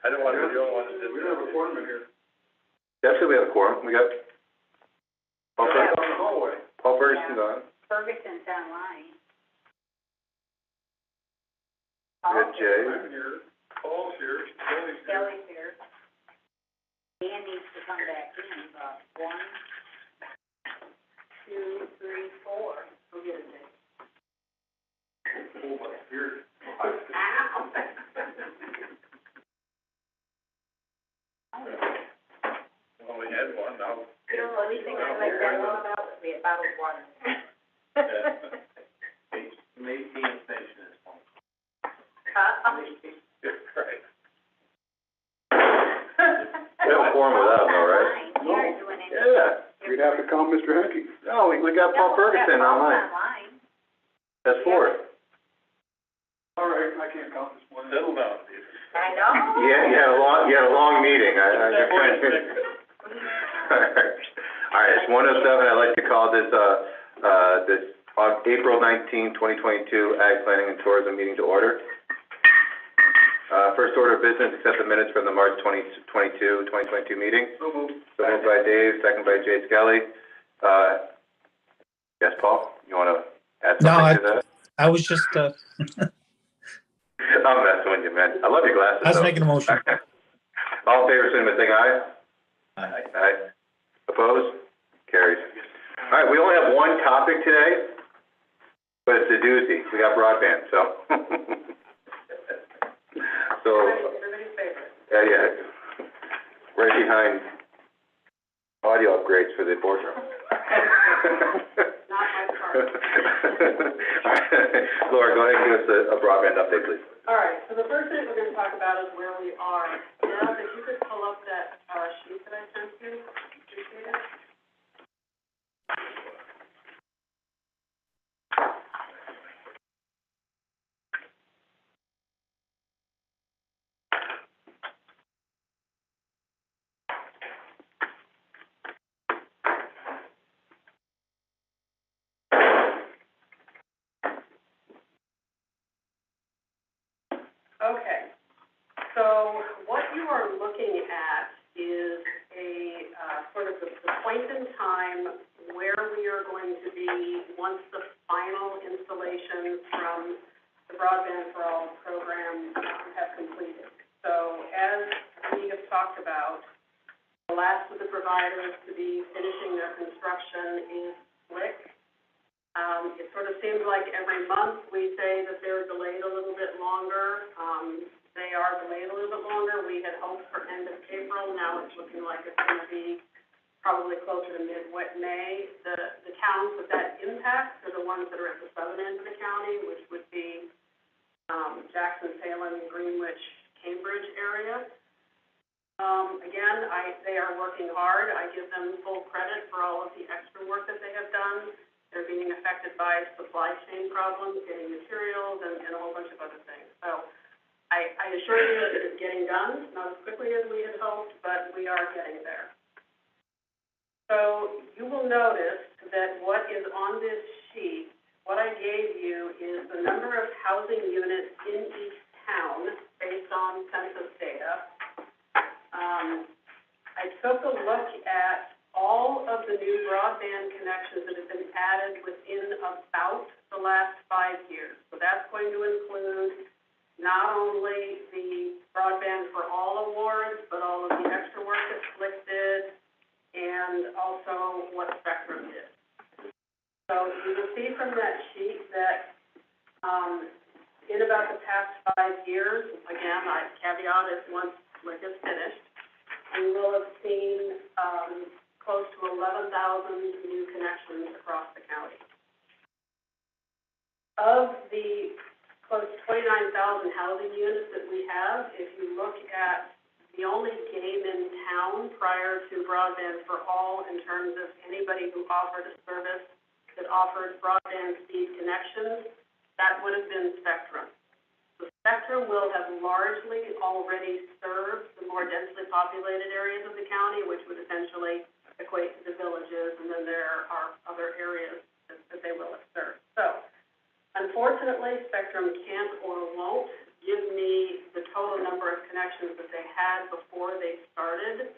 I don't want to be the only one that did. We don't have a quorum in here. Definitely we have a quorum. We got Paul Right Ferguson. down the hallway. Paul Ferguson's on. Ferguson's online. We got Jay. I'm here. Paul's here. Kelly's here. Kelly's here. Dan needs to come back in, but 1, 2, 3, 4. We'll get a day. Oh, my beard. Ow. Well, we had one, now. You know, the only thing I like that one about was we had bottled water. Maintenance station is one. Right. We have a quorum without him, though, right? You aren't doing anything. Yeah. We'd have to call Mr. Henke. No, we got Paul Ferguson online. That's 4. All right, I can't count this morning. Settle down, Peter. I know. Yeah, you had a long meeting. All right, it's 1:07. I'd like to call this April 19, 2022 Ag Planning and Tourism meeting to order. First order of business, accept the minutes from the March 2022 meeting. So moved. So moved by Dave, second by Jay Skelly. Yes, Paul, you want to add something to that? I was just, I'm messing with you, man. I love your glasses, I was though. making a motion. All in favor, signify by saying aye. Aye. Aye. Opposed? Carries. All right, we only have one topic today, but it's a doozy. We got broadband, so. So, Everybody's favorite. yeah. Right behind audio upgrades for the boardroom. Not my part. Laura, go ahead and give us a broadband update, please. All right, so the first thing we're going to talk about is where we are. Now, if you could pull up that sheet that I sent you, appreciate it. Okay, so what you are looking at is a sort of the point in time where we are going to be once the final installations from the Broadband for All program have completed. So as we have talked about, the last of the providers to be finishing their construction is SLIC. It sort of seems like every month we say that they're delayed a little bit longer. They are delayed a little bit longer. We had hoped for end of April. Now it's looking like it's going to be probably closer to mid-May. The towns that that impacts are the ones that are at the southern end of the county, which would be Jackson, Salem, Greenwich, Cambridge area. Again, they are working hard. I give them full credit for all of the extra work that they have done. They're being affected by supply chain problems, getting materials, and a whole bunch of other things. So I assure you that it is getting done, not as quickly as we had hoped, but we are getting there. So you will notice that what is on this sheet, what I gave you is the number of housing units in each town based on census data. I took a look at all of the new broadband connections that have been added within about the last 5 years. So that's going to include not only the Broadband for All awards, but all of the extra work that SLIC did, and also what Spectrum did. So you will see from that sheet that in about the past 5 years, again, I caveat it once SLIC is finished, we will have seen close to 11,000 new connections across the county. Of the close to 29,000 housing units that we have, if you look at the only game in town prior to Broadband for All in terms of anybody who offered a service that offered broadband speed connections, that would have been Spectrum. The Spectrum will have largely already served the more densely populated areas of the county, which would essentially equate to the villages, and then there are other areas that they will have served. So, unfortunately, Spectrum can't or won't give me the the total number of connections that they had before they started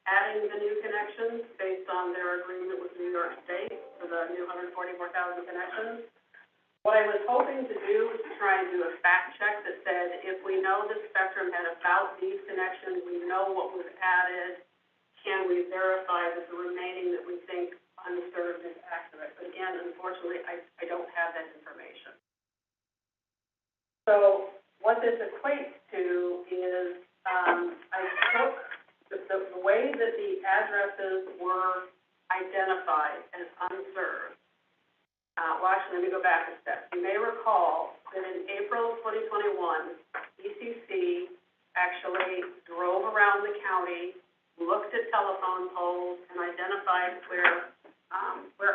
adding the new connections based on their agreement with New York State for the new 144,000 connections. What I was hoping to do was to try and do a fact check that said, if we know the spectrum had about these connections, we know what was added, can we verify that the remaining that we think unserved is accurate? But again, unfortunately, I don't have that information. So what this equates to is, I took the way that the addresses were identified as unserved. Well, actually, let me go back a step. You may recall that in April of 2021, ECC actually drove around the county, looked at telephone poles, and identified where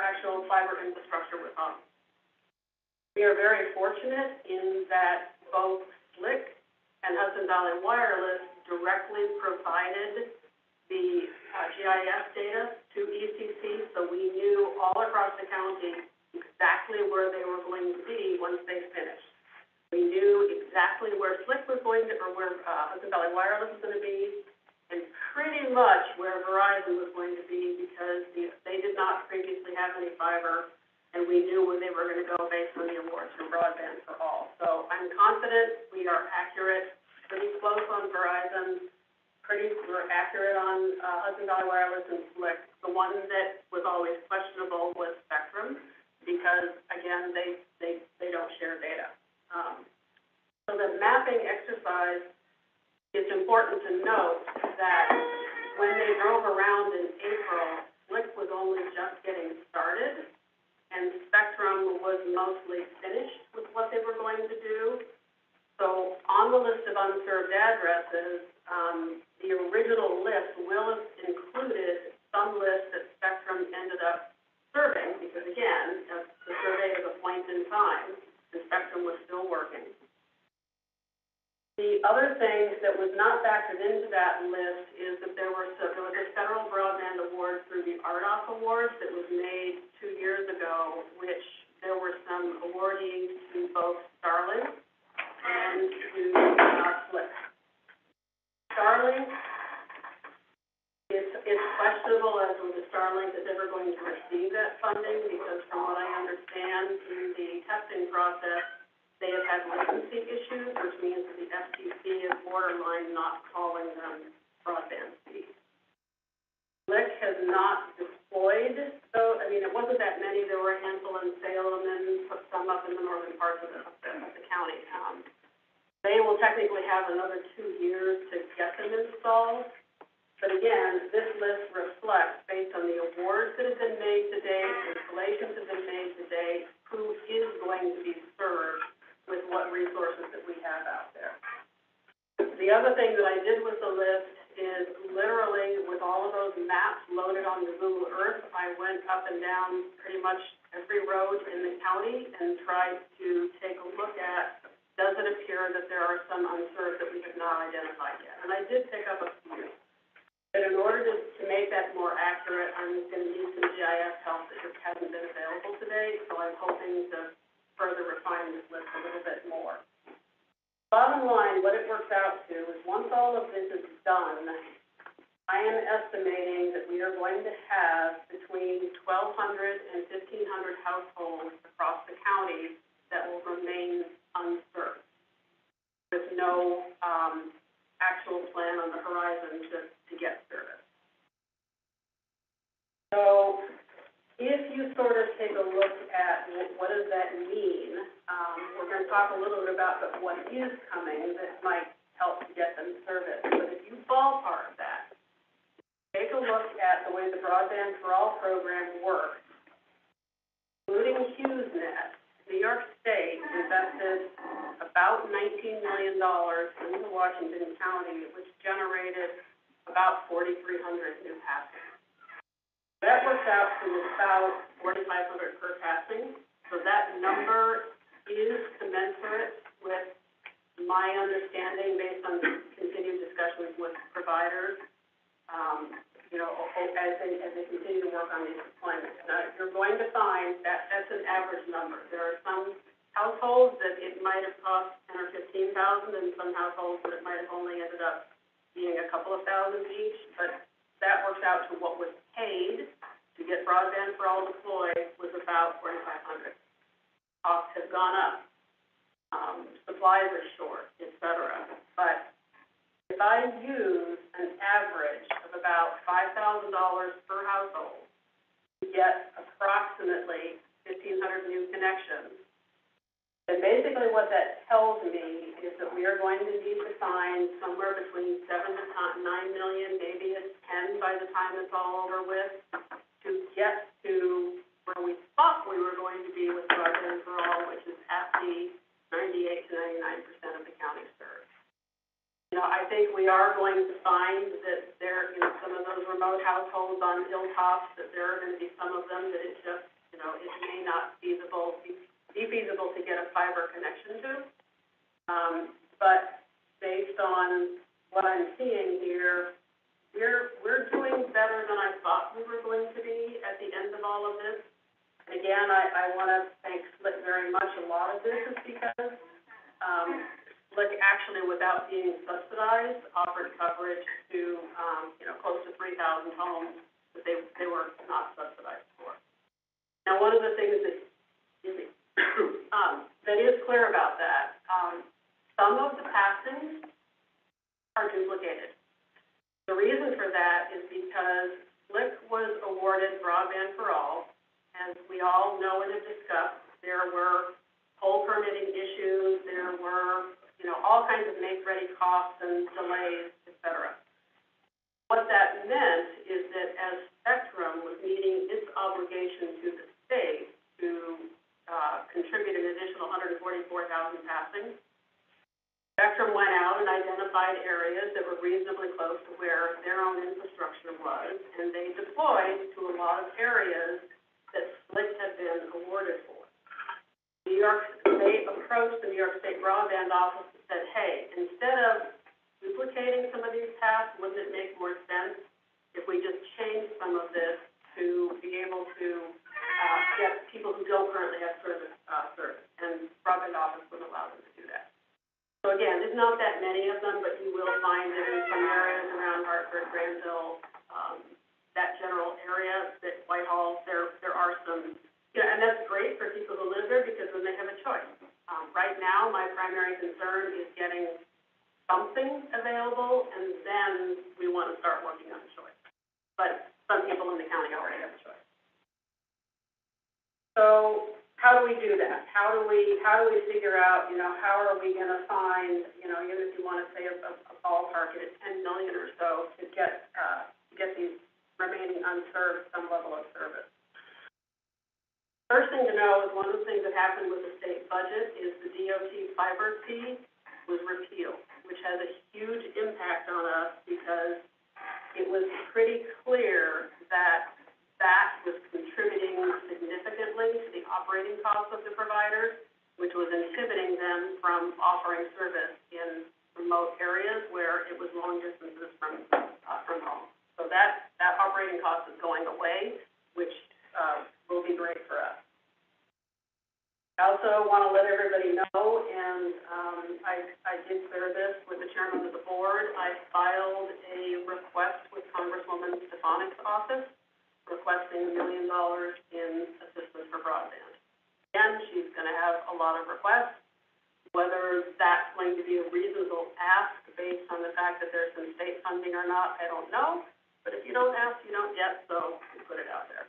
actual fiber infrastructure was on. We are very fortunate in that both SLIC and Hudson Valley Wireless directly provided the GIS data to ECC, so we knew all across the county exactly where they were going to be once they finished. We knew exactly where SLIC was going to, or where Hudson Valley Wireless was going to be, and pretty much where Verizon was going to be, because they did not previously have any fiber, and we knew where they were going to go based on the awards from Broadband for All. So I'm confident we are accurate, pretty close on Verizon, we're accurate on Hudson Valley Wireless and SLIC. The one that was always questionable was Spectrum, because again, they don't share data. So the mapping exercise, it's important to note that when they drove around in April, SLIC was only just getting started, and Spectrum was mostly finished with what they were going to do. So on the list of unserved addresses, the original list will have included some list that Spectrum ended up serving, because again, the survey is a point in time, and Spectrum was still working. The other thing that was not factored into that list is that there was a federal broadband award through the RDOF Awards that was made 2 years ago, which there were some awardees to both Starlink and to SLIC. Starlink, it's questionable as to whether Starlink is ever going to receive that funding, because from what I understand in the testing process, they have had latency issues, which means that the FCC is borderline not calling them broadband speed. SLIC has not deployed, so, I mean, it wasn't that many. There were a handful in Salem and put some up in the northern parts of the county. They will technically have another 2 years to get them installed. But again, this list reflects, based on the awards that have been made to date, installations that have been made to date, who is going to be served with what resources that we have out there. The other thing that I did with the list is literally with all of those maps loaded on the Google Earth, I went up and down pretty much every road in the county and tried to take a look at, does it appear that there are some unserved that we have not identified yet? And I did pick up a few. But in order to make that more accurate, I'm going to need some GIS help that just hasn't been available today, so I'm hoping to further refine this list a little bit more. Bottom line, what it works out to is once all of this is done, I am estimating that we are going to have between 1,200 and 1,500 households across the county that will remain unserved, with no actual plan on the horizon to get service. So if you sort of take a look at what does that mean, we're going to talk a little bit about what is coming that might help to get them service. But if you ballpark that, take a look at the way the Broadband for All program works, including HughesNet. New York State invested about $19 million into Washington County, which generated about 4,300 new passings. That works out to about 4,500 per passing. So that number is commensurate with my understanding based on continued discussions with providers, as they continue to work on these deployments. Now, you're going to find that that's an average number. There are some households that it might have cost 10 or 15,000, and some households that it might have only ended up being a couple of thousand each, but that works out to what was paid to get broadband for all deployed was about 4,500. Costs have gone up, supplies are short, et cetera. But if I use an average of about $5,000 per household to get approximately 1,500 new connections, and basically what that tells me is that we are going to need to find somewhere between 7 to 9 million, maybe it's 10 by the time it's all over with, to get to where we thought we were going to be with broadband for all, which is at the 98 to 99% of the county served. You know, I think we are going to find that there, you know, some of those remote households on hilltops, that there are going to be some of them that it just, you know, it may not be feasible to get a fiber connection to. But based on what I'm seeing here, we're doing better than I thought we were going to be at the end of all of this. And again, I want to thank Slick very much. A lot of this is because Slick actually, without being subsidized, offered coverage to you know, close to 3,000 homes that they were not subsidized for. Now, one of the things that that is clear about that, some of the passings are duplicated. The reason for that is because Slick was awarded broadband for all. As we all know and have discussed, there were pole permitting issues, there were, you know, all kinds of make-ready costs and delays, et cetera. What that meant is that as Spectrum was meeting its obligation to the state to contribute an additional 144,000 passings, Spectrum went out and identified areas that were reasonably close to where their own infrastructure was, and they deployed to a lot of areas that Slick had been awarded for. They approached the New York State Broadband Office and said, hey, instead of duplicating some of these tasks, wouldn't it make more sense if we just change some of this to be able to get people who don't currently have service? And Broadband Office would allow them to do that. So again, there's not that many of them, but you will find that in some areas around Hartford, Granville, that general area, that Whitehall, there are some, you know, and that's great for people who live there because then they have a choice. Right now, my primary concern is getting something available, and then we want to start working on a choice. But some people in the county already have a choice. So how do we do that? How do we figure out, you know, how are we going to find, you know, even if you want to say a ballpark at 10 million or so to get these remaining unserved some level of service. First thing to know is one of the things that happened with the state budget is the DOT fiber fee was repealed, which has a huge impact on us because it was pretty clear that that was contributing significantly to the operating costs of the providers, which was inhibiting them from offering service in remote areas where it was long distances from home. So that operating cost is going away, which will be great for us. I also want to let everybody know, and I did clear this with the chairman of the board. I filed a request with Congresswoman Stefanik's office requesting $1 million in assistance for broadband. Again, she's going to have a lot of requests. Whether that's going to be a reasonable ask based on the fact that there's some state funding or not, I don't know. But if you don't ask, you don't get, so we put it out there.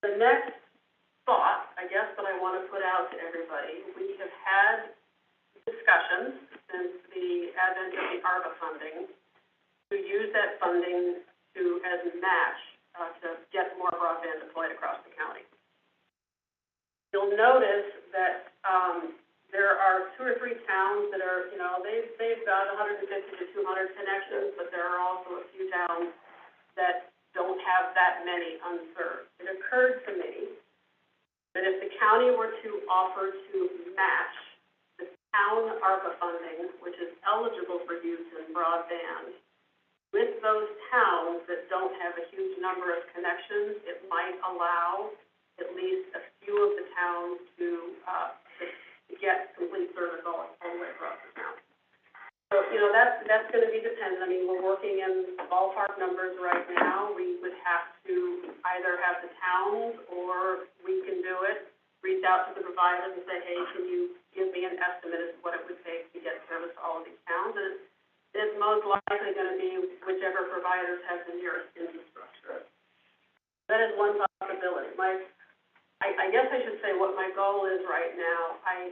The next thought, I guess, that I want to put out to everybody, we have had discussions since the advent of the ARPA funding to use that funding as a match to get more broadband deployed across the county. You'll notice that there are 2 or 3 towns that are, you know, they've got 150 to 200 connections, but there are also a few towns that don't have that many unserved. It occurred to me that if the county were to offer to match the town ARPA funding, which is eligible for use in broadband, with those towns that don't have a huge number of connections, it might allow at least a few of the towns to get complete service all the way across the town. So, that's gonna be dependent. I mean, we're working in ballpark numbers right now. We would have to either have the towns, or we can do it, reach out to the providers and say, hey, can you give me an estimate of what it would take to get service to all of these towns? And it's most likely gonna be whichever providers have the nearest infrastructure. That is one possibility. I guess I should say what my goal is right now. I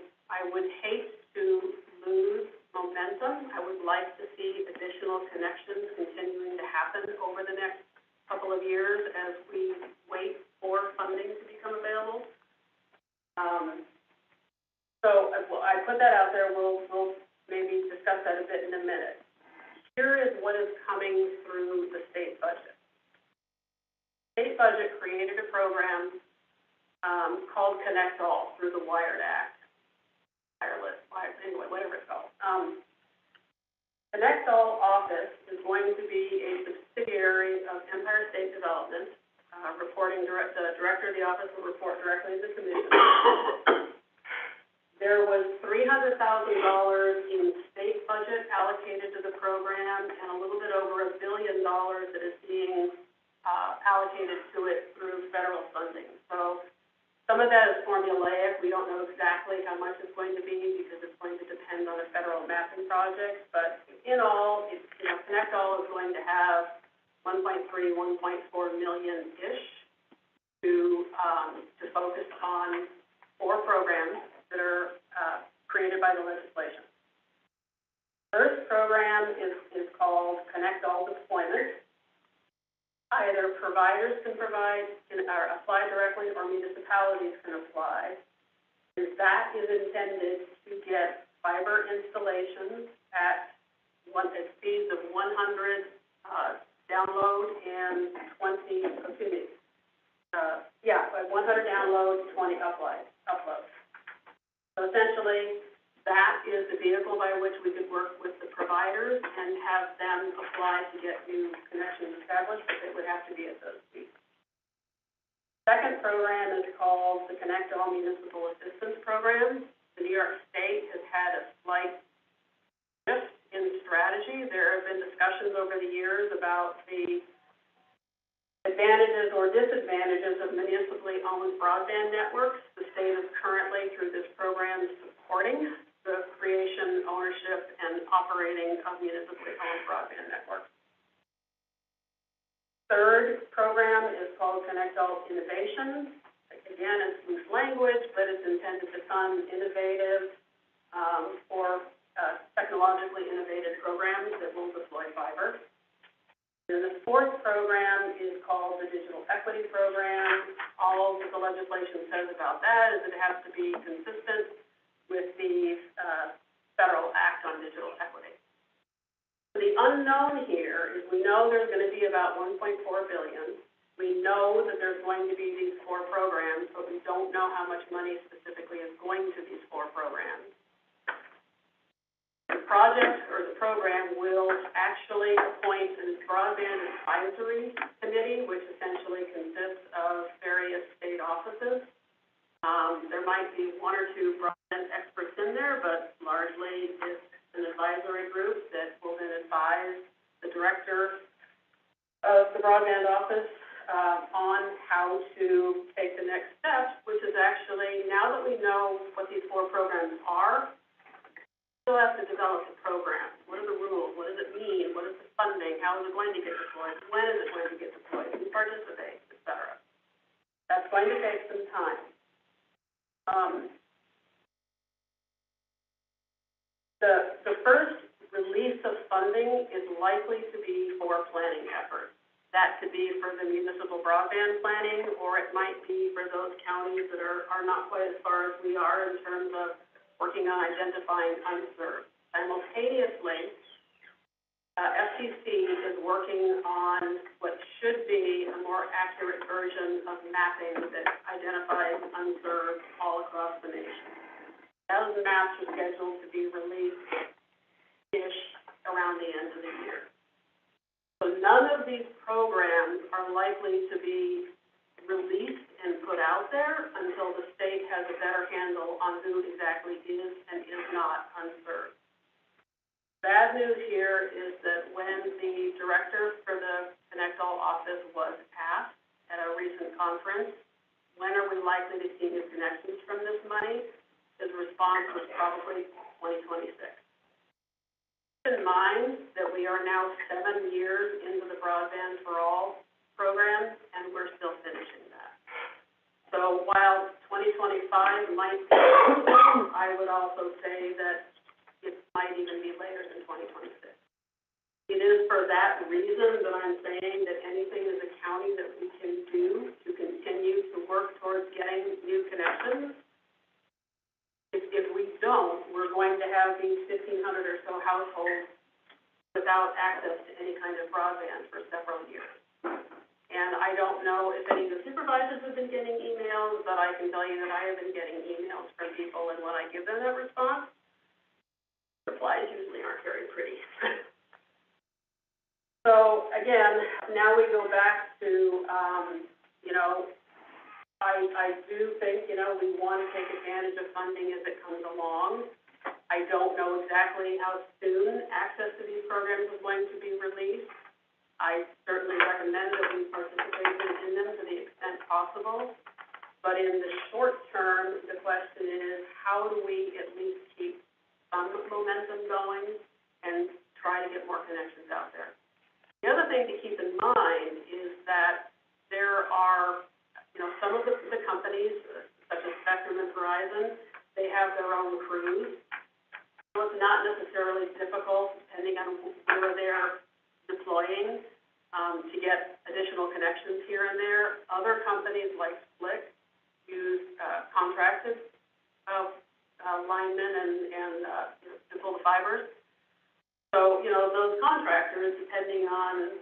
would hate to lose momentum. I would like to see additional connections continuing to happen over the next couple of years as we wait for funding to become available. So I put that out there. We'll maybe discuss that a bit in a minute. Here is what is coming through the state budget. The state budget created a program called Connect All through the Wired Act. Anyway, whatever it's called. Connect All office is going to be a subsidiary of Empire State Development, the director of the office will report directly to the commission. There was $300,000 in state budget allocated to the program, and a little bit over $1 billion that is being allocated to it through federal funding. So some of that is formulaic. We don't know exactly how much it's going to be because it's going to depend on a federal mapping project. But in all, Connect All is going to have 1.3, 1.4 million-ish to focus on 4 programs that are created by the legislation. First program is called Connect All Deployment. Either providers can provide or apply directly, or municipalities can apply. And that is intended to get fiber installations at speeds of 100 download and 100 downloads, 20 uploads. So essentially, that is the vehicle by which we could work with the providers and have them apply to get new connections established, but they would have to be at those speeds. Second program is called the Connect All Municipal Assistance Program. The New York State has had a slight shift in strategy. There have been discussions over the years about the advantages or disadvantages of municipally owned broadband networks. The state is currently, through this program, supporting the creation, ownership, and operating of municipally owned broadband networks. Third program is called Connect All Innovation. Again, it's loose language, but it's intended to fund innovative or technologically innovative programs that will deploy fiber. And the fourth program is called the Digital Equity Program. All that the legislation says about that is it has to be consistent with the Federal Act on Digital Equity. The unknown here is we know there's going to be about $1.4 billion. We know that there's going to be these 4 programs, but we don't know how much money specifically is going to these 4 programs. The project or the program will actually appoint a broadband advisory committee, which essentially consists of various state offices. There might be 1 or 2 broadband experts in there, but largely it's an advisory group that will then advise the director of the broadband office on how to take the next steps, which is actually, now that we know what these 4 programs are, we still have to develop the program. What are the rules? What does it mean? What is the funding? How is it going to get deployed? When is it going to get deployed? Who participates, et cetera? That's going to take some time. The first release of funding is likely to be for planning efforts. That could be for the municipal broadband planning, or it might be for those counties that are not quite as far as we are in terms of working on identifying unserved. Simultaneously, FCC is working on what should be a more accurate version of mapping that identifies unserved all across the nation. Those maps are scheduled to be released-ish around the end of the year. So none of these programs are likely to be released and put out there until the state has a better handle on who exactly is and is not unserved. Bad news here is that when the director for the Connect All office was asked at a recent conference, when are we likely to see new connections from this money, his response was probably 2026. Keep in mind that we are now 7 years into the Broadband for All program, and we're still finishing that. So while 2025 might be, I would also say that it might even be later than 2026. It is for that reason that I'm saying that anything as a county that we can do to continue to work towards getting new connections, if we don't, we're going to have these 1,500 or so households without access to any kind of broadband for several years. And I don't know if any of the supervisors have been getting emails, but I can tell you that I have been getting emails from people, and when I give them that response, replies usually aren't very pretty. So again, now we go back to, I do think, we want to take advantage of funding as it comes along. I don't know exactly how soon access to these programs is going to be released. I certainly recommend that we participate in them to the extent possible. But in the short term, the question is, how do we at least keep some momentum going and try to get more connections out there? The other thing to keep in mind is that there are, some of the companies, such as Spectrum and Verizon, they have their own crews. So it's not necessarily difficult, depending on where they're deploying, to get additional connections here and there. Other companies like Slick use contracted linemen and to pull the fibers. So, those contractors, depending on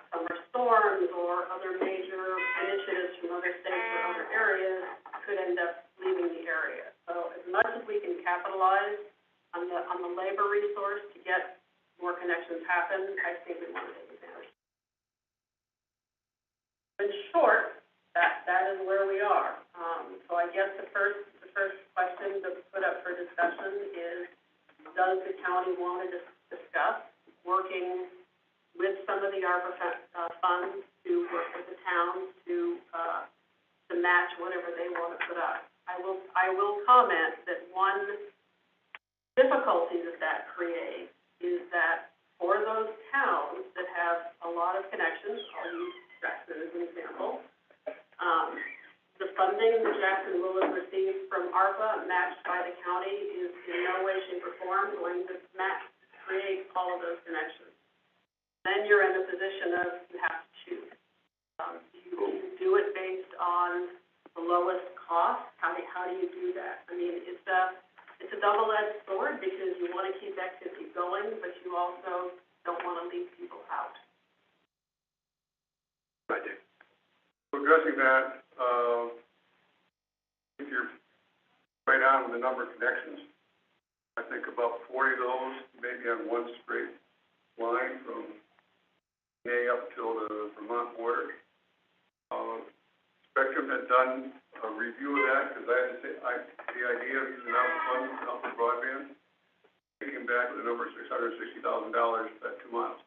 summer storms or other major initiatives from other states or other areas, could end up leaving the area. So as much as we can capitalize on the labor resource to get more connections happen, I think we want to take advantage. In short, that is where we are. So I guess the first question to put up for discussion is, does the county want to discuss working with some of the ARPA funds to work with the towns to match whatever they want to put up? I will comment that one difficulty that creates is that for those towns that have a lot of connections, I'll use Jackson as an example, the funding that Jackson will have received from ARPA matched by the county is in no way, shape, or form going to create all of those connections. Then you're in a position of you have to choose. Do you do it based on the lowest cost? How do you do that? I mean, it's a double-edged sword because you want to keep activity going, but you also don't want to leave people out. Right, Dick. So addressing that, if you're right on with the number of connections, I think about 40 of those maybe on one straight line from May up till the Vermont border. Spectrum had done a review of that because I had to say, the idea of using ARPA funds to help with broadband, they came back with a number of $660,000 at 2 miles.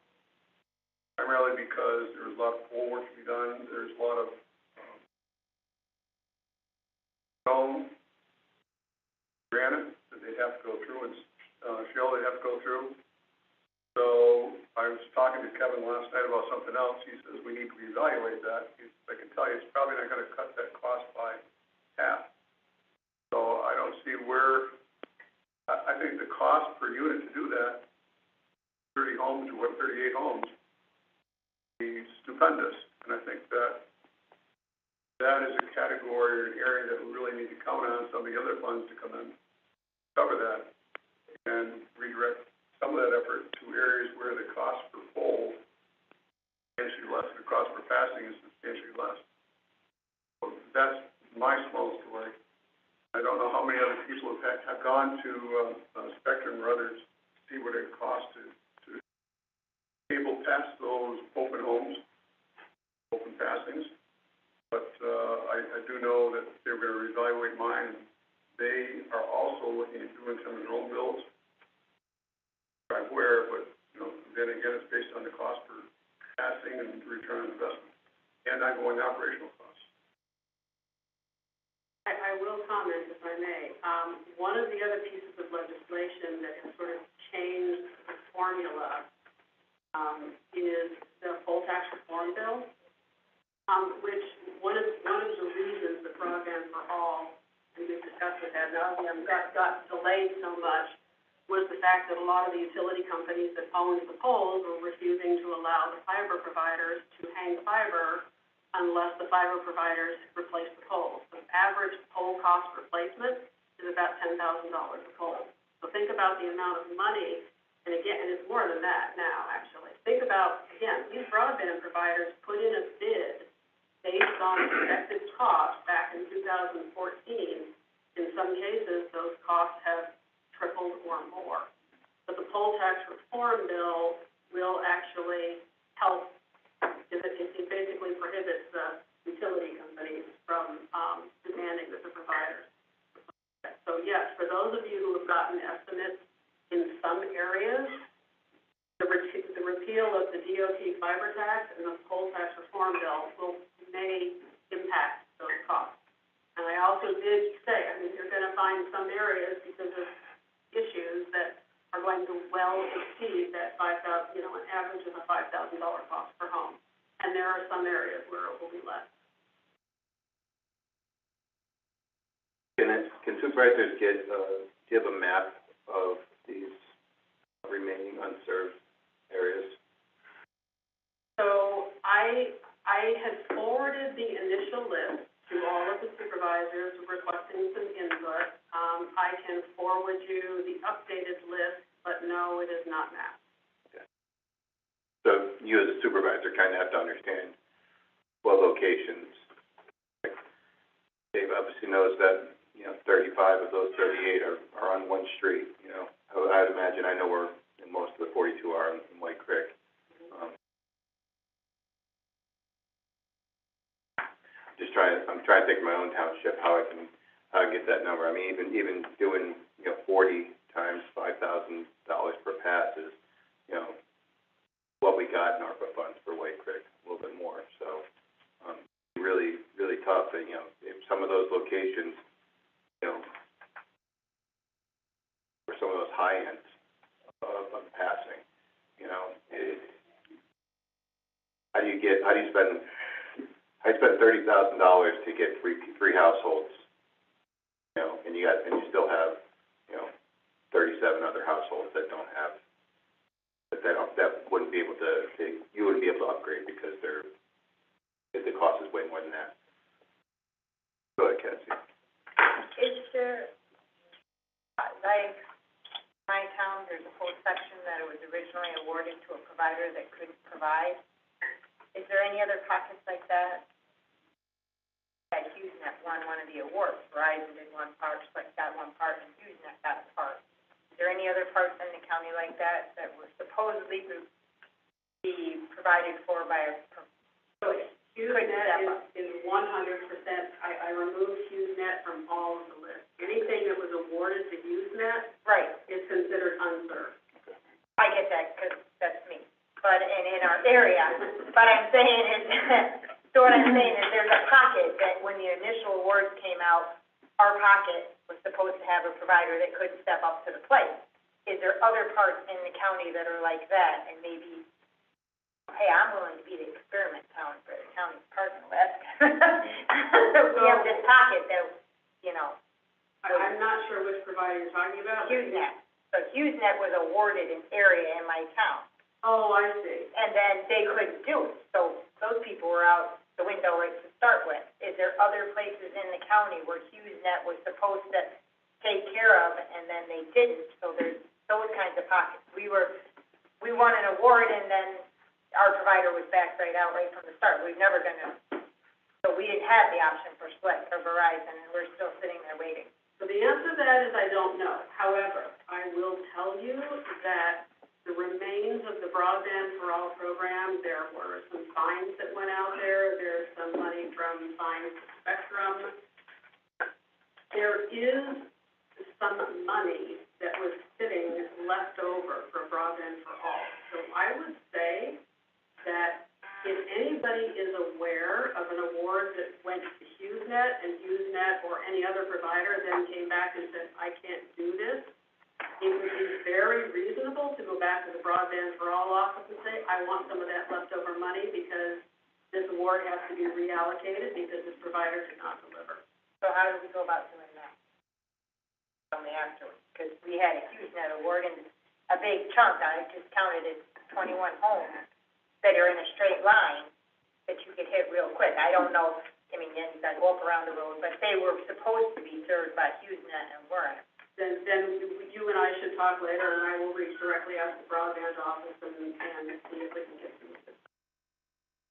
Primarily because there was a lot of pole work to be done. There's a lot of stone, granite that they'd have to go through, and shell they'd have to go through. So I was talking to Kevin last night about something else. He says we need to reevaluate that. I can tell you it's probably not going to cut that cost by half. So I don't see where, I think the cost per unit to do that, 30 homes or 38 homes, is stupendous. And I think that is a category or an area that we really need to count on some of the other funds to come in, cover that, and redirect some of that effort to areas where the cost per pole is substantially less, and the cost per passing is substantially less. So that's my small story. I don't know how many other people have gone to Spectrum or others to see what it costs to cable past those open homes, open passings. But, I do know that they're gonna reevaluate mine. They are also looking at doing some of their own builds. Right where, but, you know, then again, it's based on the cost per passing and return on investment, and ongoing operational costs. I will comment, if I may. One of the other pieces of legislation that has sort of changed the formula, is the poll tax reform bill, which one of the reasons that Broadband for All, and we've discussed with that, got delayed so much, was the fact that a lot of the utility companies that owned the poles were refusing to allow the fiber providers to hang fiber unless the fiber providers replace the poles. The average pole cost replacement is about $10,000 a pole. So think about the amount of money, and again, and it's more than that now, actually. Think about, again, these broadband providers put in a bid based on projected costs back in 2014. In some cases, those costs have tripled or more. But the poll tax reform bill will actually help. It basically prohibits the utility companies from demanding that the providers. So yes, for those of you who have gotten estimates in some areas, the repeal of the DOT fiber tax and the poll tax reform bill may impact those costs. And I also did say, I mean, you're going to find some areas because of issues that are going to well exceed that $5,000, an average of a $5,000 cost per home. And there are some areas where it will be less. Can supervisors give a map of these remaining unserved areas? So I had forwarded the initial list to all of the supervisors requesting some input. I can forward you the updated list, but no, it is not mapped. Okay. So you as a supervisor kind of have to understand what locations. Dave obviously knows that, 35 of those 38 are on one street, I would imagine I know where most of the 42 are in White Creek. I'm trying to think of my own township, how I can get that number. I mean, even doing, 40 times $5,000 per pass is, what we got in ARPA funds for White Creek, a little bit more. So, really, really tough. And, if some of those locations, for some of those high ends of passing, how do you spend $30,000 to get three households, and you still have, 37 other households that don't have, that wouldn't be able to, you wouldn't be able to upgrade because the cost is way more than that. Go ahead, Cassie. Is there, like my town, there's a whole section that it was originally awarded to a provider that couldn't provide. Is there any other pockets like that? Like HughesNet won one of the awards. Verizon did one part, like got one part, and HughesNet got a part. Is there any other parts in the county like that were supposedly to be provided for by a HughesNet is 100%, I removed HughesNet from all of the list. Anything that was awarded to HughesNet right is considered unserved. I get that, because that's me. But, and in our area, but I'm saying is, so what I'm saying is there's a pocket that when the initial awards came out, our pocket was supposed to have a provider that couldn't step up to the plate. Is there other parts in the county that are like that, and maybe, hey, I'm willing to be the experiment town for the county's partner list. We have this pocket that, I'm not sure which provider you're talking about. HughesNet. So HughesNet was awarded an area in my town. Oh, I see. And then they couldn't do it, so those people were out the window right to start with. Is there other places in the county where HughesNet was supposed to take care of, and then they didn't? So there's those kinds of pockets. We won an award, and then our provider was backed right out right from the start. We've never been so we didn't have the option for Slick or Verizon, and we're still sitting there waiting. So the answer to that is I don't know. However, I will tell you that the remains of the Broadband for All program. There were some fines that went out there. There's some money from fines to Spectrum. There is some money that was sitting left over for Broadband for All. So I would say that if anybody is aware of an award that went to HughesNet and HughesNet or any other provider then came back and said, I can't do this, it would be very reasonable to go back to the Broadband for All office and say, I want some of that leftover money because this award has to be reallocated because this provider did not deliver. So how do we go about doing that? Only afterwards, because we had a HughesNet award and a big chunk, I just counted it 21 homes that are in a straight line that you could hit real quick. I don't know, I mean, then you gotta go up around the road, but they were supposed to be served by HughesNet and weren't. Then you and I should talk later, and I will reach directly out to the Broadband office and see if we can get some.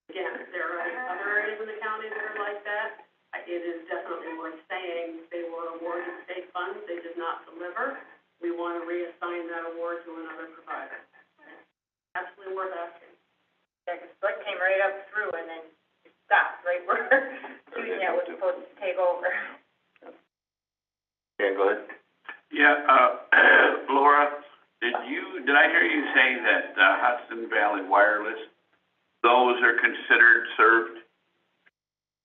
Again, if there are other areas in the county that are like that, it is definitely worth saying they were awarded state funds, they did not deliver. We want to reassign that award to another provider. Absolutely worth asking. Yeah, 'cause Slick came right up through and then it stopped right where HughesNet was supposed to take over. Dan, go ahead. Yeah, Laura, did I hear you say that Hudson Valley Wireless, those are considered served?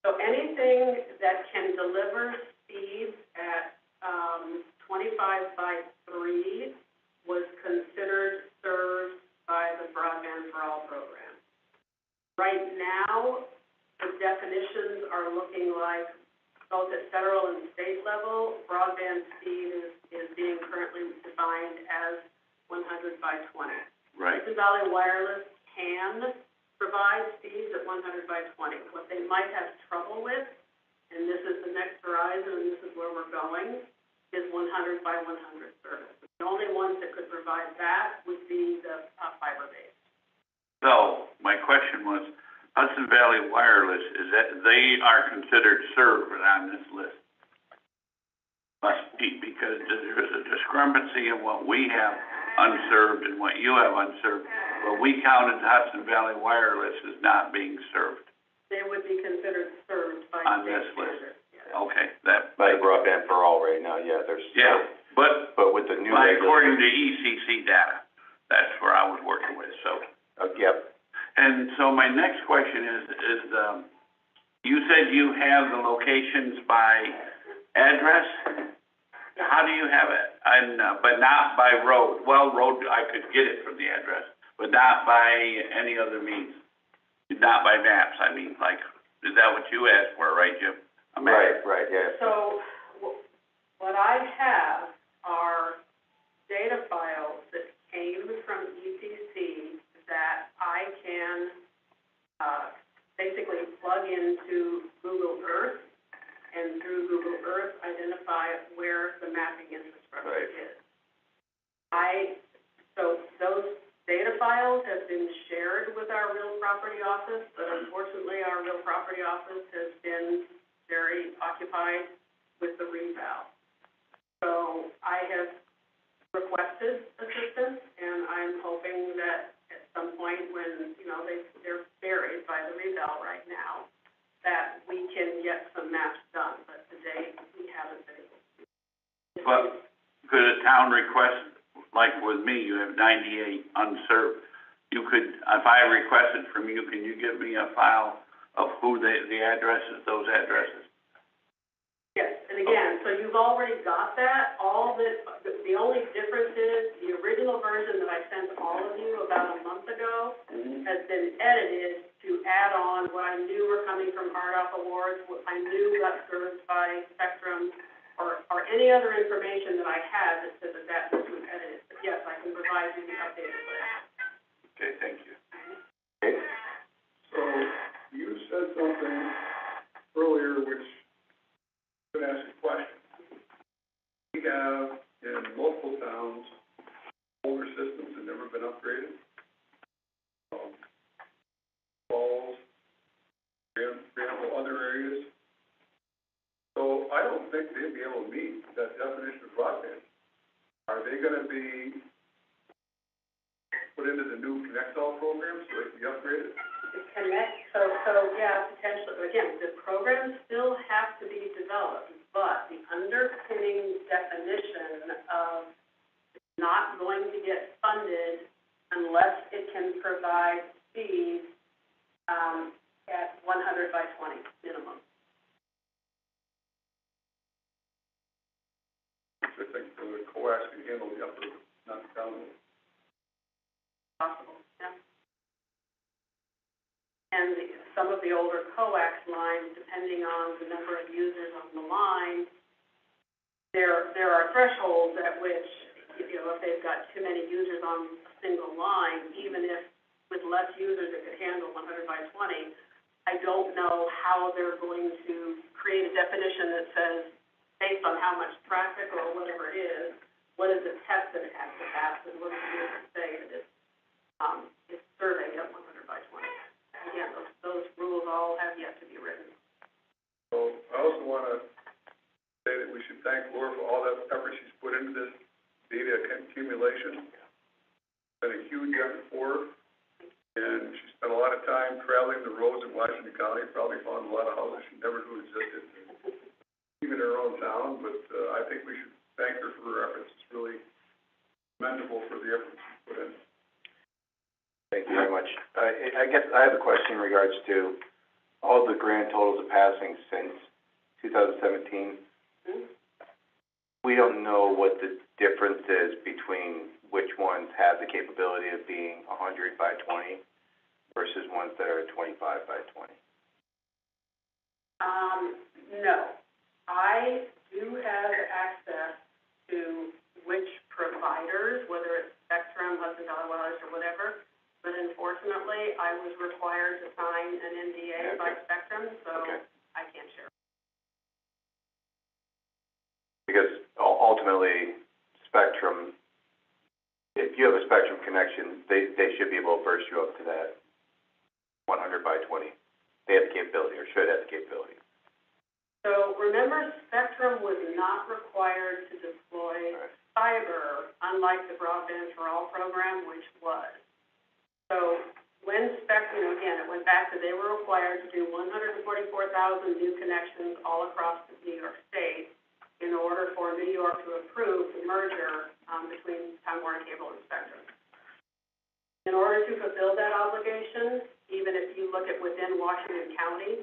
So anything that can deliver speeds at, 25/3 was considered served by the Broadband for All program. Right now, the definitions are looking like, both at federal and state level, broadband speed is being currently defined as 100/20. Right. Hudson Valley Wireless can provide speeds at 100/20. What they might have trouble with, and this is the next horizon, and this is where we're going, is 100/100 service. The only ones that could provide that would be the fiber-based. So, my question was, Hudson Valley Wireless, is that, they are considered served on this list? Must be, because there's a discrepancy in what we have unserved and what you have unserved. What we counted Hudson Valley Wireless as not being served They would be considered served by on state this list. standards. Yes. Okay, that. By Broadband for All right now, yeah, there's. Yeah, but with the new. according to ECC data, that's where I was working with, so. Yep. And so my next question is, you said you have the locations by address? How do you have it? And, but not by road? Well, road, I could get it from the address, but not by any other means? Not by maps, I mean, like, is that what you asked for, right, Jim? A map? Right, yeah. So, what I have are data files that came from ECC that I can, basically plug into Google Earth, and through Google Earth, identify where the mapping infrastructure Right. is. So those data files have been shared with our real property office, but unfortunately, our real property office has been very occupied with the reval. So I have requested assistance, and I'm hoping that at some point when, they're buried by the reval right now, that we can get some maps done, but to date, we haven't been able to. But could a town request, like with me, you have 98 unserved, you could, if I requested from you, can you give me a file of who the addresses, those addresses? Yes, and again, so you've already got that. The only difference is the original version that I sent all of you about a month ago has been edited to add on what I knew were coming from RDOF awards, what I knew got served by Spectrum, or any other information that I had that said that was edited. But yes, I can provide you the updated list. Okay, thank you. Okay. So, you said something earlier which I'm gonna ask a question. We have in multiple towns, older systems that never been upgraded. Falls, other areas. So I don't think they'd be able to meet that definition of broadband. Are they gonna be put into the new Connect All program so they can be upgraded? Yeah, potentially, again, the programs still have to be developed, but the underpinning definition of not going to get funded unless it can provide speed, at 100 by 20 minimum. I think the coax can handle the upper, not the download. Possible, yeah. And some of the older coax lines, depending on the number of users on the line, there are thresholds at which, you know, if they've got too many users on a single line, even if with less users it could handle 100 by 20, I don't know how they're going to create a definition that says, based on how much traffic or whatever it is, what is the test that it has to pass, and what does it say that it's surveyed at 100 by 20. Again, those rules all have yet to be written. So I also want to say that we should thank Laura for all that effort she's put into this data accumulation. It's been a huge effort for her, and she spent a lot of time traveling the roads in Washington County, probably found a lot of houses she never knew existed, even in her own town, but I think we should thank her for her efforts. It's really commendable for the efforts she's put in. Thank you very much. I guess I have a question in regards to all the grand totals of passings since 2017. We don't know what the difference is between which ones have the capability of being 100 by 20 versus ones that are 25 by 20. No. I do have access to which providers, whether it's Spectrum, Hudson Valley Wireless, or whatever, but unfortunately, I was required to sign an NDA by Spectrum, so I can't share. Because ultimately, Spectrum, if you have a Spectrum connection, they should be able to burst you up to that 100 by 20. They have the capability, or should have the capability. So remember, Spectrum was not required to deploy fiber, unlike the Broadband for All program, which was. So when Spectrum, again, it went back to they were required to do 144,000 new connections all across New York State in order for New York to approve the merger between Time Warner Cable and Spectrum. In order to fulfill that obligation, even if you look at within Washington County,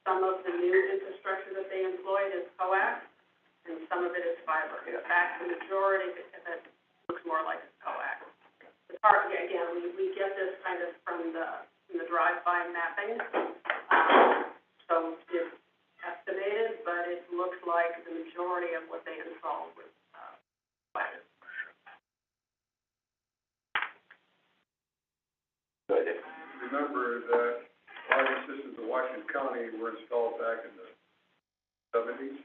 some of the new infrastructure that they employed is coax, and some of it is fiber. In fact, the majority of it looks more like coax. It's hard, again, we get this kind of from the drive-by mapping, so it's estimated, but it looks like the majority of what they installed was fiber. Good. Remember that a lot of the systems in Washington County were installed back in the 70s.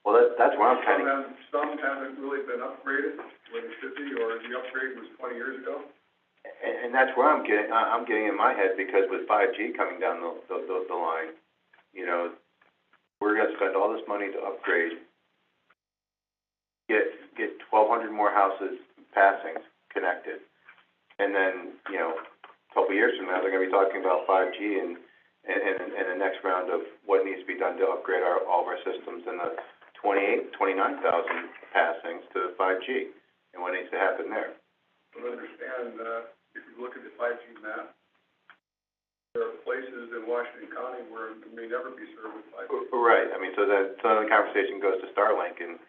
Well, that's where I'm kind of... Some haven't really been upgraded where they should be, or the upgrade was 20 years ago. And that's where I'm getting in my head, because with 5G coming down the line, you know, we're going to spend all this money to upgrade, get 1,200 more houses passings connected, and then, you know, a couple of years from now, they're going to be talking about 5G and the next round of what needs to be done to upgrade all of our systems in the 29,000 passings to 5G, and what needs to happen there. But understand that if you look at the 5G map, there are places in Washington County where it may never be served with 5G. Right. I mean, so then the conversation goes to Starlink and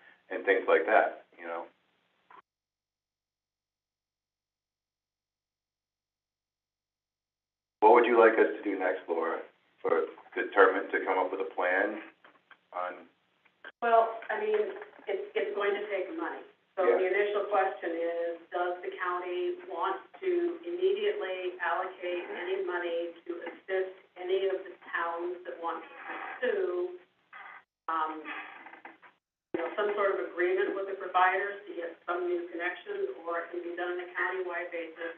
things like that, you know. What would you like us to do next, Laura, to come up with a plan on? Well, I mean, it's going to take money. So the initial question is, does the county want to immediately allocate any money to assist any of the towns that want to pursue, some sort of agreement with the providers to get some new connections, or it can be done on a countywide basis,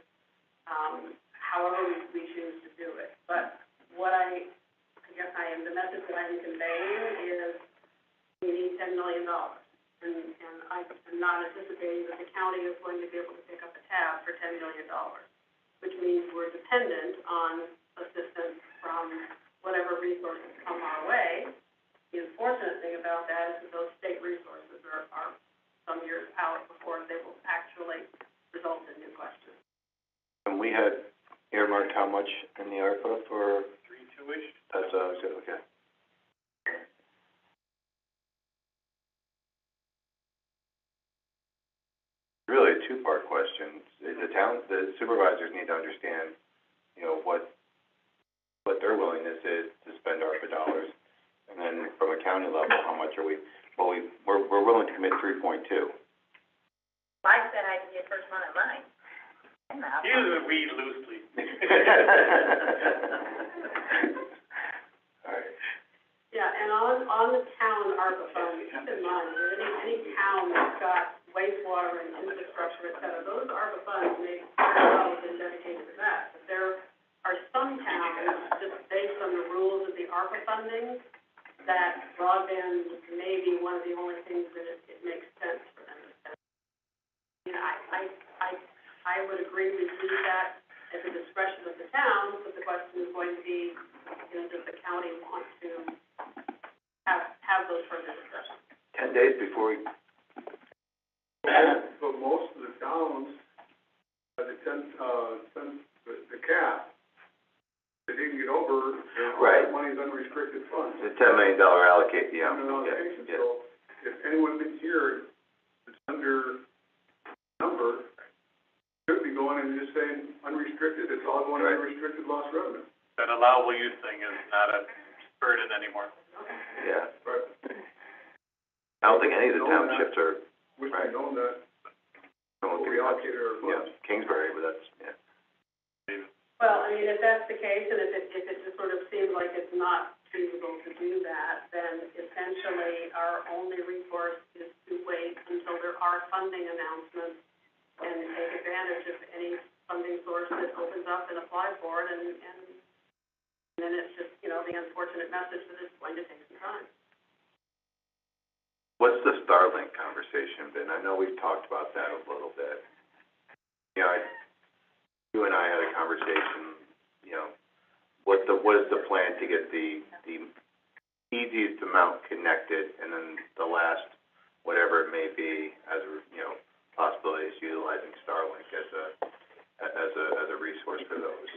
however we choose to do it. But what the message that I'm conveying is we need $10 million. And I'm not anticipating that the county is going to be able to pick up a tab for $10 million. which means we're dependent on assistance from whatever resources come our way. The unfortunate thing about that is that those state resources are some years out before they will actually result in new questions. And we had earmarked how much in the ARPA for? 3.2-ish? That's, good, okay. Really a two-part question. The supervisors need to understand, you know, what their willingness is to spend ARPA dollars. And then from a county level, how much are we, well, we're willing to commit 3.2. I said I'd be the first one of mine. Use we loosely. All right. Yeah, and on the town ARPA funds, keep in mind, that any town that's got wastewater and infrastructure, et cetera, those ARPA funds may very well have been dedicated to that. But there are some towns, just based on the rules of the ARPA funding, that broadband may be one of the only things that it makes sense for them to spend. You know, I would agree we use that at the discretion of the town, but the question is going to be, you know, does the county want to have those further discussions? 10 days before we, But most of the towns, the cap, they didn't get over, and all Right. that money's unrestricted funds. the $10 million allocate, yeah. Allocation, Yeah. so if anyone here that's under number, should be going and just saying unrestricted, it's all going Right. unrestricted lost revenue. That allowable use thing is not a burden anymore. Yeah. Right. I don't think any of the townships are, Wish Right. we'd known that, going before we through, allocated our yeah, funds. Kingsbury, but that's, yeah. Well, I mean, if that's the case, and if it just sort of seems like it's not feasible to do that, then essentially our only recourse is to wait until there are funding announcements and take advantage of any funding source that opens up and apply for it, and then it's just, you know, the unfortunate message that it's going to take some time. What's the Starlink conversation been? I know we've talked about that a little bit. You know, you and I had a conversation, you know, what is the plan to get the easiest amount connected, and then the last, whatever it may be, as a, you know, possibilities utilizing Starlink as a resource for those.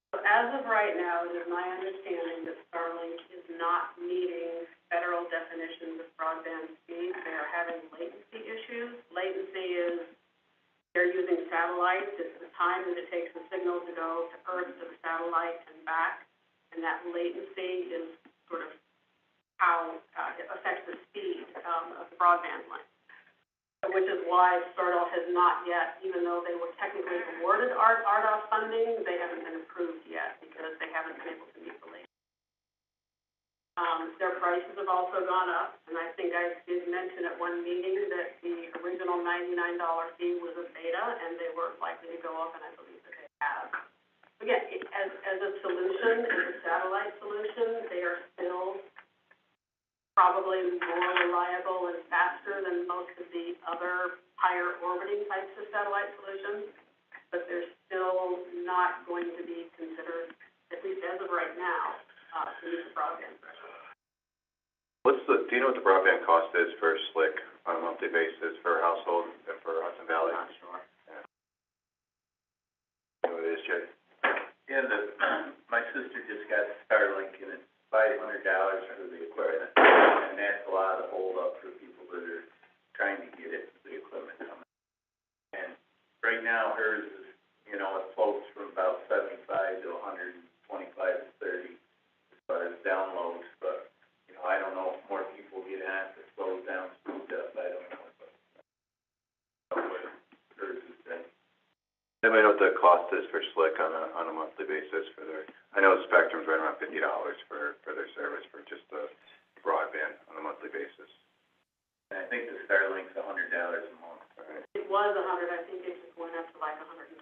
So as of right now, it is my understanding that Starlink is not meeting federal definitions of broadband speeds. They are having latency issues. Latency is, they're using satellites. It's the time that it takes the signal to go to Earth, to the satellite, and back. And that latency is sort of how it affects the speed of the broadband line. Which is why Stardoll has not yet, even though they were technically awarded RDOF funding, they haven't been approved yet because they haven't been able to meet the latency. Their prices have also gone up, and I think I did mention at one meeting that the original $99 fee was a beta, and they were likely to go up, and I believe that they have. Again, as a solution, as a satellite solution, they are still probably more reliable and faster than most of the other higher orbiting types of satellite solutions, but they're still not going to be considered, at least as of right now, to meet the broadband threshold. Do you know what the broadband cost is for Slick on a monthly basis for households and for Hudson Valley? I'm not sure. Yeah. You know what it is, Jay? Yeah, my sister just got Starlink, and it's $500 for the equipment, and that's a lot of hold up for people that are trying to get it, the equipment coming. And right now, hers is, you know, it floats from about 75 to 125 to 30 as far as downloads, but, you know, I don't know if more people get on it, it slows down, speeds up, I don't know, but what hers has been. Anybody know what the cost is for Slick on a monthly basis for their, I know Spectrum's right around $50 for their service for just the broadband on a monthly basis. And I think the Starlink's $100 a month. Right. It was 100, I think it just went up to like 120,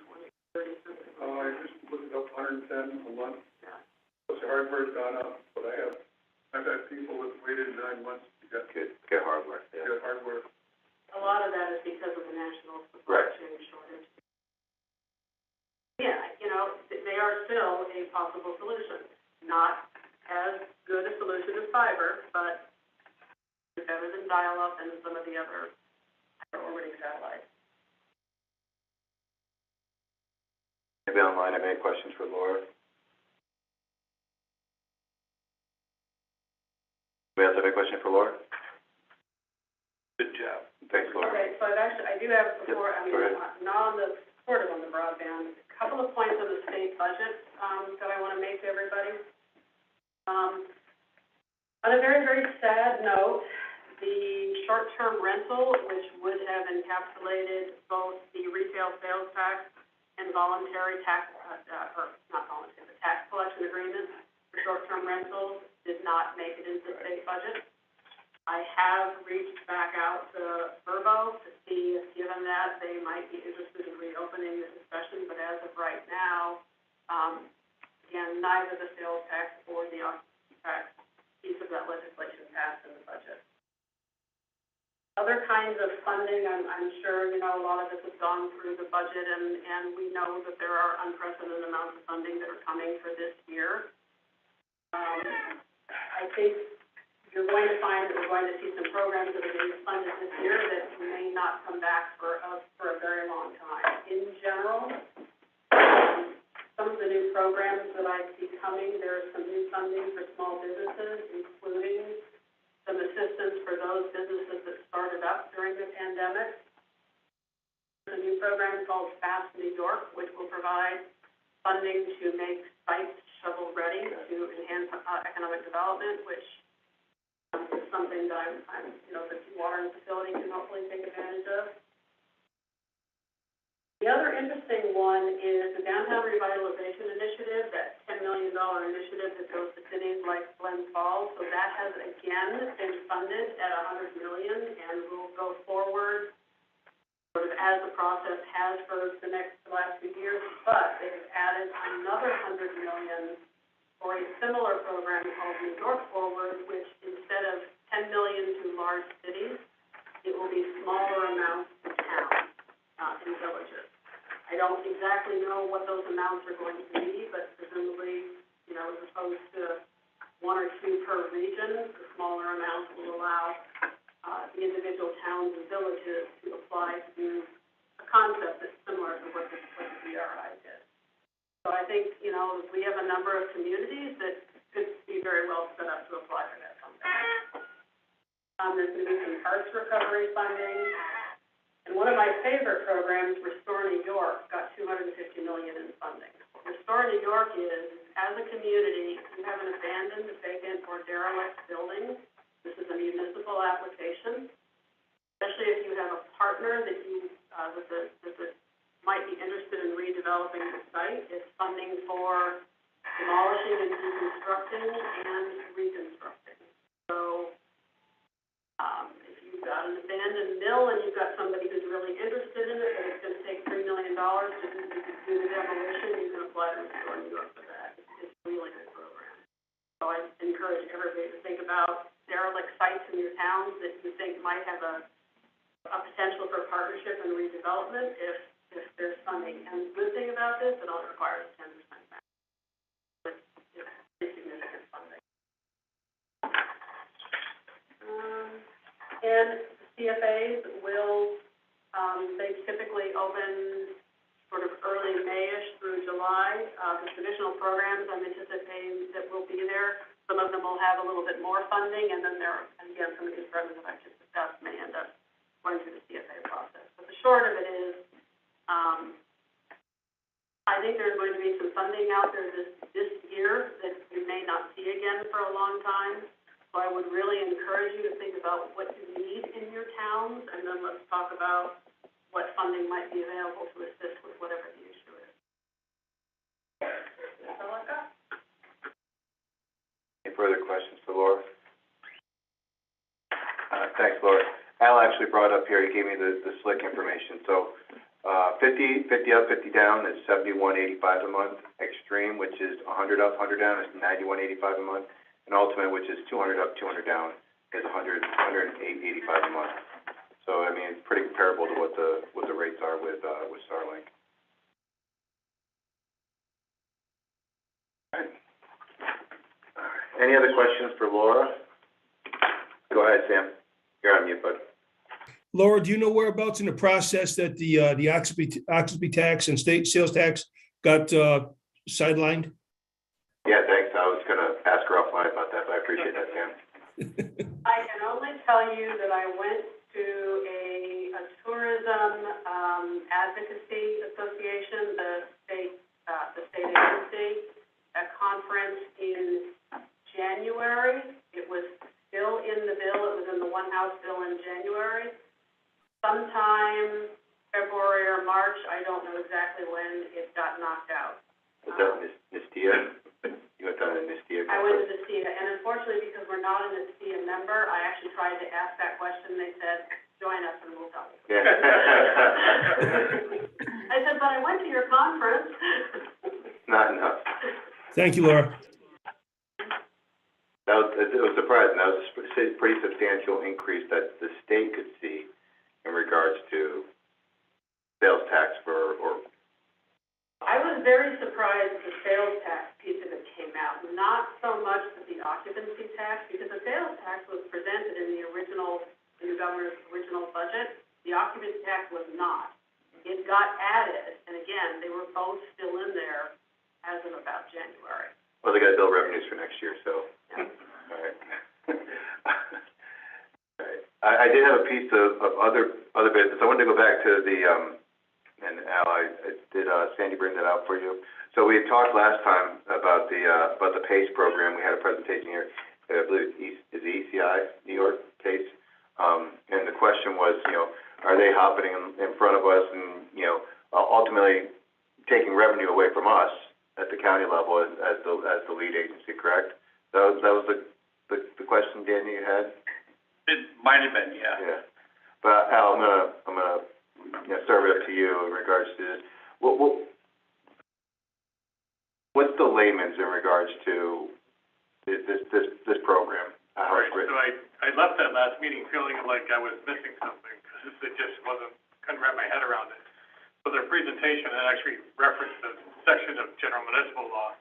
30 something. I just looked it up, 110 a month. Yeah. The hardware's gone up, but I've had people that waited 9 months to get Get hardware, yeah. hardware. A lot of that is because of the national supply Right. chain shortage. Yeah, you know, they are still a possible solution. Not as good a solution as fiber, but better than dial-up and some of the other orbiting satellites. Anybody online have any questions for Laura? Anybody else have any question for Laura? Good job. Thanks, Laura. Okay, so I do have before, Go ahead. not on the, sort of on the broadband, a couple of points on the state budget, that I wanna make to everybody. On a very, very sad note, the short-term rental, which would have encapsulated both the retail sales tax and voluntary tax, or not voluntary, the tax collection agreement for short-term rentals, did not make it into the state budget. I have reached back out to Verbo to see if, given that, they might be interested in reopening the discussion, but as of right now, again, neither the sales tax or the occupancy tax piece of that legislation passed in the budget. Other kinds of funding, I'm sure, you know, a lot of this has gone through the budget, and we know that there are unprecedented amounts of funding that are coming for this year. I think you're going to find that we're going to see some programs that are being funded this year that may not come back for a very long time. In general, some of the new programs that I see coming, there is some new funding for small businesses, including some assistance for those businesses that started up during the pandemic. There's a new program called Fast New York, which will provide funding to make sites shovel-ready to enhance economic development, which is something that I'm, you know, the watering facility can hopefully take advantage of. The other interesting one is the Downtown Revitalization Initiative, that $10 million initiative that goes to cities like Glens Falls. So that has again been funded at $100 million and will go forward sort of as the process has for the last few years. But they've added another $100 million for a similar program called New York Forward, which instead of $10 million to large cities, it will be smaller amounts to towns and villages. I don't exactly know what those amounts are going to be, but presumably, you know, as opposed to one or two per region, the smaller amounts will allow the individual towns and villages to apply to a concept that's similar to what the BRI did. So I think, you know, we have a number of communities that could be very well set up to apply for that funding. There's going to be some parks recovery funding. And one of my favorite programs, Restore New York, got $250 million in funding. Restore New York is, as a community, if you have an abandoned, vacant, or derelict building, this is a municipal application, especially if you have a partner that you, that might be interested in redeveloping the site. It's funding for demolishing and deconstructing and reconstructing. So, if you've got an abandoned mill and you've got somebody who's really interested in it, but it's going to take $3 million to do the demolition, you can apply to Restore New York for that. It's a really good program. So I encourage everybody to think about derelict sites in your towns that you think might have a potential for partnership and redevelopment if there's funding. And the good thing about this, it only requires 10% match. But it's pretty significant funding. And CFAs will, they typically open sort of early May-ish through July. The traditional programs I'm anticipating that will be there. Some of them will have a little bit more funding, and then and again, some of these programs that I've just discussed may end up going through the CFA process. But the short of it is, I think there's going to be some funding out there this year that we may not see again for a long time. So I would really encourage you to think about what you need in your towns, and then let's talk about what funding might be available to assist with whatever the issue is. That's all I've got. Any further questions for Laura? Thanks, Laura. Al actually brought up here, he gave me the SLIC information. So, 50 up, 50 down is $71.85 a month. Extreme, which is 100 up, 100 down, is $91.85 a month. And Ultimate, which is 200 up, 200 down, is $108.85 a month. So, I mean, it's pretty comparable to what the rates are with Starlink. Any other questions for Laura? Go ahead, Sam. You're on mute, bud. Laura, do you know whereabouts in the process that the occupancy tax and state sales tax got sidelined? Yeah, thanks. I was gonna ask her offline about that, but I appreciate that, Sam. I can only tell you that I went to a tourism, advocacy association, the state agency, a conference in January. It was still in the bill, it was in the One House bill in January. Sometime February or March, I don't know exactly when, it got knocked out. Was that Nistia? You went down to Nistia? I went to Nistia, and unfortunately, because we're not a Nistia member, I actually tried to ask that question, they said, join us and we'll tell you. Yeah. I said, but I went to your conference. Not enough. Thank you, Laura. It was surprising. That was a pretty substantial increase that the state could see in regards to sales tax or. I was very surprised that the sales tax piece of it came out, not so much that the occupancy tax, because the sales tax was presented in the governor's original budget. The occupancy tax was not. It got added, and again, they were both still in there as of about January. Well, they got to build revenues for next year, so. Yeah. All right. All right. I did have a piece of other business. I wanted to go back to the, and Al, did Sandy bring that out for you? So we had talked last time about the PACE program. We had a presentation here, I believe is the ECI, New York PACE. And the question was, are they hopping in front of us and, ultimately taking revenue away from us at the county level as the lead agency, correct? That was the question, Danny, you had? It might have been, yeah. Yeah. But Al, I'm gonna serve it up to you in regards to this. What's the layman's in regards to this program? How it's written? So I left that last meeting feeling like I was missing something, because it just couldn't wrap my head around it. So their presentation had actually referenced a section of general municipal law.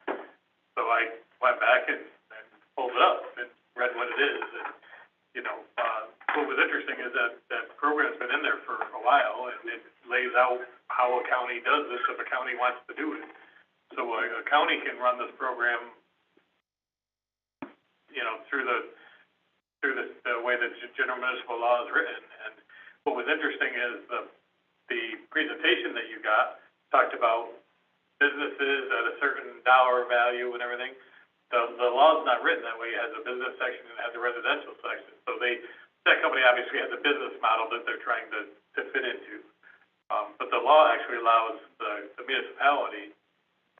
So I went back and pulled it up and read what it is. And, what was interesting is that program's been in there for a while, and it lays out how a county does this if a county wants to do it. So a county can run this program, through the way that general municipal law is written. And what was interesting is the presentation that you got talked about businesses at a certain dollar value and everything. The law's not written that way. It has a business section and it has a residential section. So that company obviously has a business model that they're trying to fit into. But the law actually allows the municipality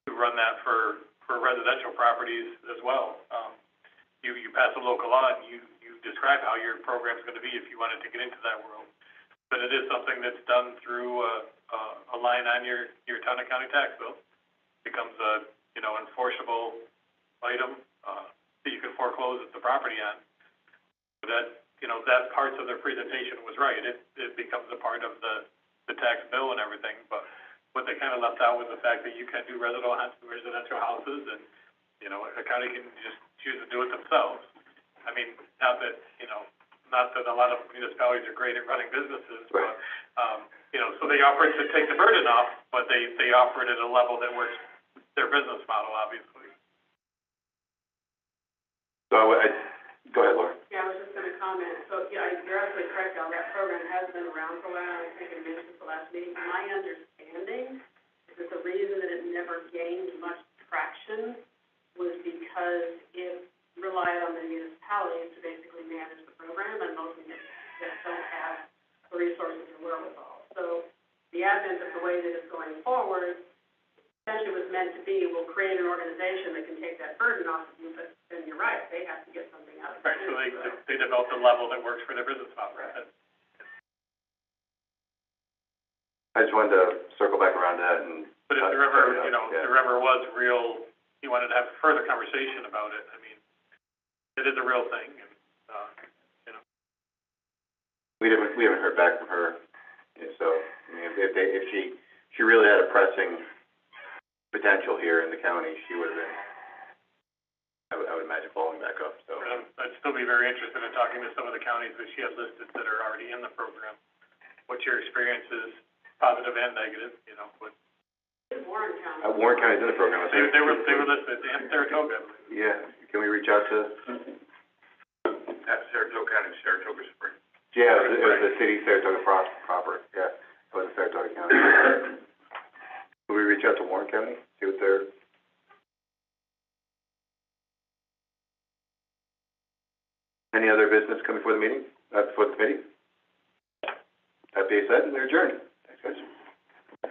to run that for residential properties as well. You pass a local law and you describe how your program's going to be if you wanted to get into that world. But it is something that's done through a line on your town and county tax bill. It becomes a enforceable item that you can foreclose the property on. That parts of their presentation was right. It becomes a part of the tax bill and everything. But what they kind of left out was the fact that you can do residential houses, and a county can just choose to do it themselves. I mean, not that a lot of municipalities are great at running businesses, right. But so they offer it to take the burden off, but they offer it at a level that works their business model, obviously. So go ahead, Laura. Yeah, I was just gonna comment. So, yeah, you're absolutely correct, Al. That program has been around for a while. I think I mentioned at the last meeting. My understanding is that the reason that it never gained much traction was because it relied on the municipalities to basically manage the program, and most municipalities don't have the resources or wherewithal. So the advent of the way that it's going forward essentially was meant to be, we'll create an organization that can take that burden off of you, but then you're right, they have to get something out of it. Right, so they developed a level that works for their business model. Right. I just wanted to circle back around to that and. But if there ever, if there ever was real, you wanted to have a further conversation about it, I mean, it is a real thing, and, We haven't heard back from her, so, I mean, if she really had a pressing potential here in the county, she would have been I would imagine following back up, so. I'd still be very interested in talking to some of the counties that she had listed that are already in the program. What your experience is, positive and negative, you know, what. Warren County. Warren County's in the program, I think. They were listed in Saratoga, I believe. Yeah, can we reach out to? That's Saratoga County, Saratoga Springs. Yeah, it was the city, Saratoga proper, yeah, it was Saratoga County. Can we reach out to Warren County, see what they're? Any other business coming before the meeting, before the committee? That being said, we're adjourned. Thanks, guys.